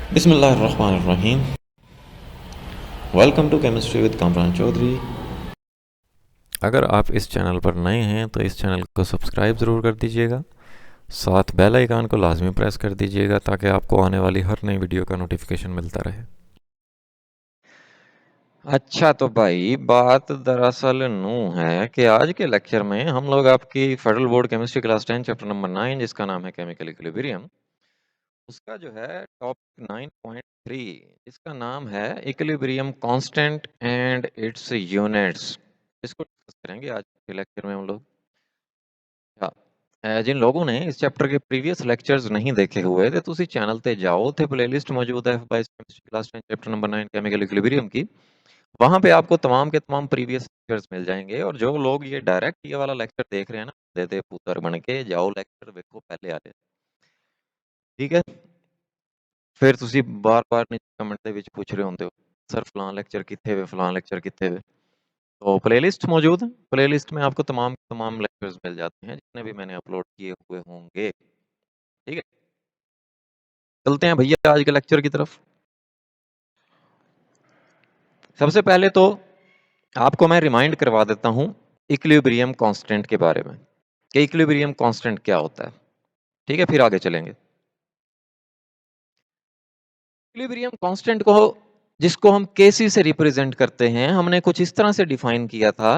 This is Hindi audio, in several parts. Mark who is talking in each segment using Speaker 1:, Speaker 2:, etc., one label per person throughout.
Speaker 1: बिस्मिल्लाहिर्रहमानिर्रहीम। Welcome to chemistry with Kamran Chaudhary. अगर आप इस चैनल पर नए हैं तो इस चैनल को सब्सक्राइब ज़रूर कर दीजिएगा, साथ बेल आइकन को लाजमी प्रेस कर दीजिएगा ताकि आपको आने वाली हर नई वीडियो का नोटिफिकेशन मिलता रहे। अच्छा तो भाई बात दरअसल यूँ है कि आज के लेक्चर में हम लोग आपकी federal board chemistry class 10 chapter number 9 जिसका नाम है केमिकल इक्विलिब्रियम, उसका जो है टॉपिक 9.3 इसका नाम है equilibrium constant and it's units. इसको डिस्कस करेंगे आज के लेक्चर में हम लोग। जिन लोगों ने इस चैप्टर के प्रीवियस लेक्चर्स नहीं देखे हुए थे तो उसी चैनल पे जाओ, थे प्लेलिस्ट मौजूद है chemistry class 10 chapter number 9 chemical equilibrium की। वहां पे आपको तमाम के तमाम प्रीवियस लेक्चर्स मिल जाएंगे। और जो लोग ये डायरेक्ट ये वाला लेक्चर देख रहे हैं ना, दे दे पुत्र बन के जाओ लेक्चर देखो पहले आ ठीक है। फिर ਤੁਸੀਂ बार-बार नीचे कमेंट ਦੇ ਵਿੱਚ पूछ रहे होंगे हो सर फलां लेक्चर कितने वे फलां लेक्चर कितने वे। तो प्लेलिस्ट मौजूद है, प्लेलिस्ट में आपको तमाम लेक्चर्स मिल जाते हैं जितने भी मैंने अपलोड किए हुए होंगे। ठीक है, चलते हैं भैया आज के लेक्चर की तरफ। सबसे पहले तो आपको मैं रिमाइंड करवा देता हूं इक्विलिब्रियम कांस्टेंट के बारे में कि इक्विलिब्रियम कांस्टेंट क्या होता है। ठीक है, फिर आगे चलेंगे। इक्विलिब्रियम कांस्टेंट को, जिसको हम केसी से रिप्रेजेंट करते हैं, हमने कुछ इस तरह से डिफाइन किया था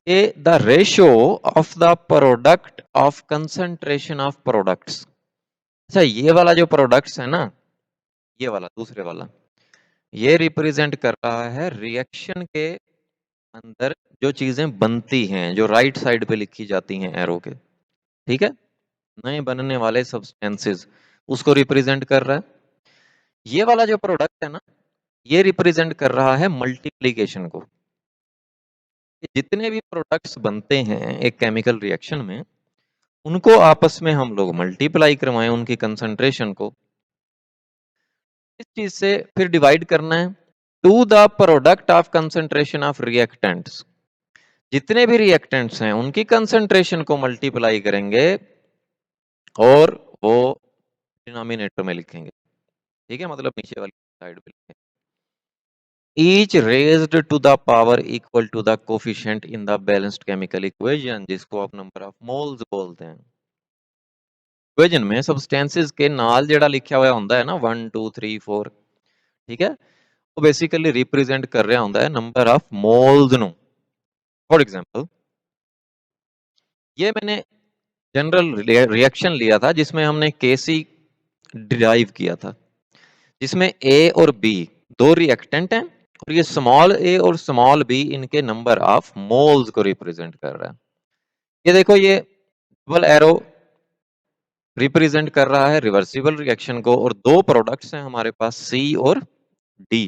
Speaker 1: कि the ratio of the product of concentration of products. अच्छा, ये वाला जो प्रोडक्ट्स है ना, ये वाला दूसरे वाला, ये रिप्रेजेंट कर रहा है रिएक्शन के अंदर जो चीजें बनती हैं, जो राइट साइड पे लिखी जाती हैं एरो के। ठीक है, नए बनने वाले सब्सटेंसेस उसको रिप्रेजेंट कर रहा है। ये वाला जो प्रोडक्ट है ना, ये रिप्रेजेंट कर रहा है मल्टीप्लीकेशन को। जितने भी प्रोडक्ट्स बनते हैं एक केमिकल रिएक्शन में, उनको आपस में हम लोग मल्टीप्लाई करवाएं उनकी कंसंट्रेशन को। इस चीज से फिर डिवाइड करना है to the product of concentration of reactants. जितने भी रिएक्टेंट्स हैं उनकी कंसंट्रेशन को मल्टीप्लाई करेंगे और वो डिनोमिनेटर में लिखेंगे। ठीक है, मतलब नीचे वाली साइड पे लिखेंगे। each raised to the power equal to the coefficient in the balanced chemical equation, जिसको आप नंबर ऑफ मोल्स बोलते हैं। इक्वेशन में सब्सटेंसेस के नाल जेड़ा लिखा हुआ होंदा है ना 1 2 3 4, ठीक है, वो बेसिकली रिप्रेजेंट कर रहा होंदा है नंबर ऑफ मोल्स नु। फॉर एग्जांपल, ये मैंने जनरल रिएक्शन लिया था जिसमें हमने केसी डिराइव किया था, जिसमें ए और बी दो रिएक्टेंट हैं और ये स्मॉल ए और स्मॉल बी इनके नंबर ऑफ मोल्स को रिप्रेजेंट कर रहा है। ये देखो, ये डबल एरो रिप्रेजेंट कर रहा है रिवर्सिबल रिएक्शन को, और दो प्रोडक्ट्स हैं हमारे पास सी और डी।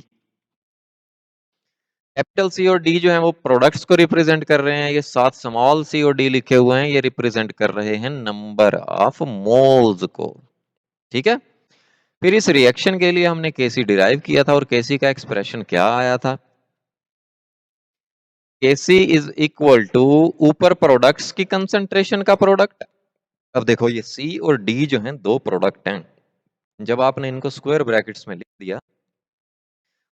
Speaker 1: कैपिटल सी और डी जो है वो प्रोडक्ट्स को रिप्रेजेंट कर रहे हैं, ये साथ स्मॉल सी और डी लिखे हुए हैं, ये रिप्रेजेंट कर रहे हैं नंबर ऑफ मोल्स को। ठीक है, फिर इस रिएक्शन के लिए हमने केसी डिराइव किया था और केसी का एक्सप्रेशन क्या आया था, केसी इज इक्वल टू ऊपर प्रोडक्ट्स की कंसंट्रेशन का प्रोडक्ट। अब देखो, ये सी और डी जो हैं दो प्रोडक्ट हैं, जब आपने इनको स्क्वायर ब्रैकेट्स में लिख दिया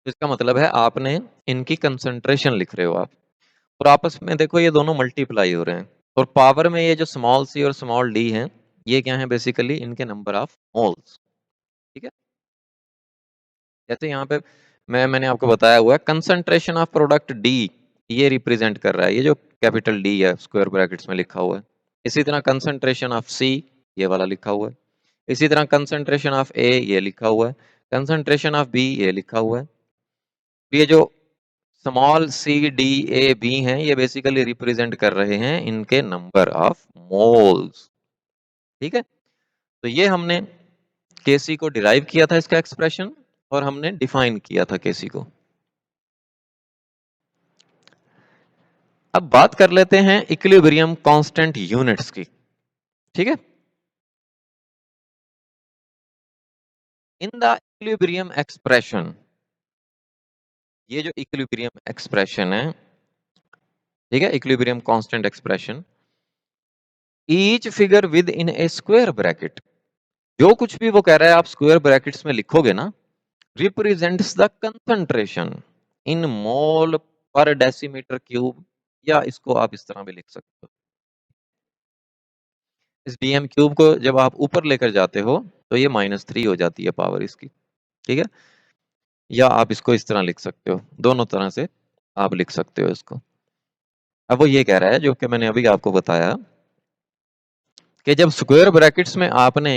Speaker 1: तो इसका मतलब है आपने इनकी कंसंट्रेशन लिख रहे हो आप, और आपस में देखो ये दोनों मल्टीप्लाई हो रहे हैं, और पावर में ये जो स्मॉल सी और स्मॉल डी हैं, ये क्या है बेसिकली इनके नंबर ऑफ मोल्स। ठीक है, जैसे यहाँ पे मैंने आपको बताया हुआ है कंसंट्रेशन ऑफ प्रोडक्ट डी, ये रिप्रेजेंट कर रहा है ये जो कैपिटल डी है स्क्वायर ब्रैकेट्स में लिखा हुआ है। इसी तरह कंसंट्रेशन ऑफ सी, ये वाला लिखा हुआ है। इसी तरह कंसंट्रेशन ऑफ ए ये लिखा हुआ है, कंसंट्रेशन ऑफ बी ये लिखा हुआ है। ये जो small C D A B हैं, ये बेसिकली रिप्रेजेंट कर रहे हैं इनके नंबर ऑफ मोल्स। ठीक है, तो ये हमने केसी को डिराइव किया था इसका एक्सप्रेशन, और हमने डिफाइन किया था केसी को। अब बात कर लेते हैं इक्विलिब्रियम कांस्टेंट यूनिट्स की। ठीक है, इन द इक्विलिब्रियम एक्सप्रेशन, ये जो इक्विलिब्रियम एक्सप्रेशन है, ठीक है, equilibrium constant expression, each figure with in A square bracket, जो कुछ भी वो कह रहा है आप स्क्वायर ब्रैकेट्स में लिखोगे ना, represents the concentration in mole per decimeter cube, या इसको आप इस तरह भी लिख सकते हो। इस dm क्यूब को जब आप ऊपर लेकर जाते हो तो ये -3 हो जाती है पावर इसकी, ठीक है। या आप इसको इस तरह लिख सकते हो, दोनों तरह से आप लिख सकते हो इसको। अब वो ये कह रहा है जो कि मैंने अभी आपको बताया कि जब स्क्वायर ब्रैकेट्स में आपने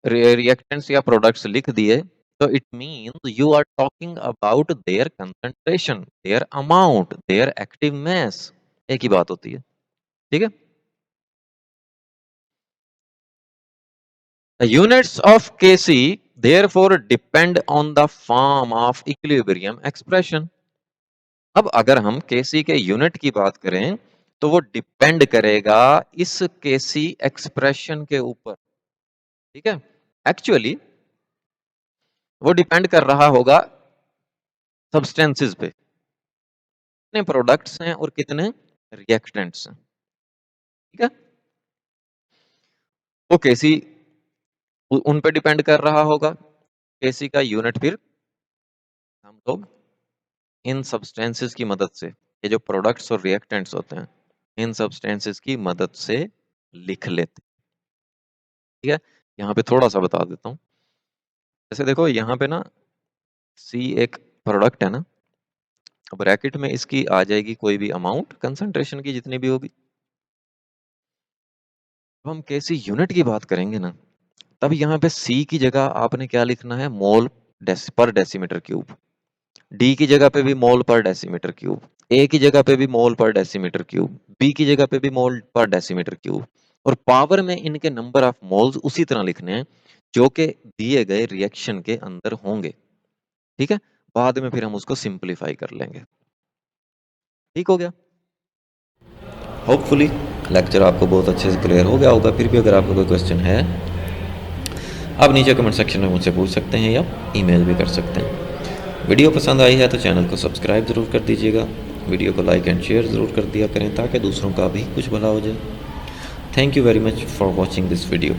Speaker 1: रिएक्टेंट्स या प्रोडक्ट्स लिख दिए तो it means you are talking about their concentration, their amount, their active mass, एक ही बात होती है, ठीक है। The units of Kc therefore depend on the form of equilibrium expression. अब अगर हम Kc के यूनिट की बात करें तो वो डिपेंड करेगा इस Kc एक्सप्रेशन के ऊपर, ठीक है। एक्चुअली वो डिपेंड कर रहा होगा सब्सटेंसेस पे, कितने प्रोडक्ट्स हैं और कितने रिएक्टेंट्स हैं, ठीक है। वो Kc उन पे डिपेंड कर रहा होगा। Kc का यूनिट फिर हम लोग इन सब्सटेंसेस की मदद से, ये जो प्रोडक्ट्स और रिएक्टेंट्स होते हैं, इन सब्सटेंसेस की मदद से लिख लेते, ठीक है। यहाँ पे थोड़ा सा बता देता हूँ, जैसे देखो यहाँ पे ना C एक प्रोडक्ट है ना, ब्रैकेट में इसकी आ जाएगी कोई भी अमाउंट कंसंट्रेशन की जितनी भी होगी। हम Kc यूनिट की बात करेंगे ना, तब यहाँ पे C की जगह आपने क्या लिखना है, मोल पर डेसीमीटर क्यूब। D की जगह पे भी मोल पर डेसीमीटर क्यूब, A की जगह पे भी मोल पर डेसीमीटर क्यूब, B की जगह पे भी मोल पर डेसीमीटर क्यूब, और पावर में इनके नंबर ऑफ मोल्स उसी तरह लिखने हैं जो कि दिए गए रिएक्शन के अंदर होंगे, ठीक है। बाद में फिर हम उसको सिंपलीफाई कर लेंगे, ठीक हो गया। होपफुली लेक्चर आपको बहुत अच्छे से क्लियर हो गया होगा। फिर भी अगर आपको कोई क्वेश्चन है आप नीचे कमेंट सेक्शन में मुझसे पूछ सकते हैं या ईमेल भी कर सकते हैं। वीडियो पसंद आई है तो चैनल को सब्सक्राइब ज़रूर कर दीजिएगा, वीडियो को लाइक एंड शेयर ज़रूर कर दिया करें ताकि दूसरों का भी कुछ भला हो जाए। Thank you very much for watching this video.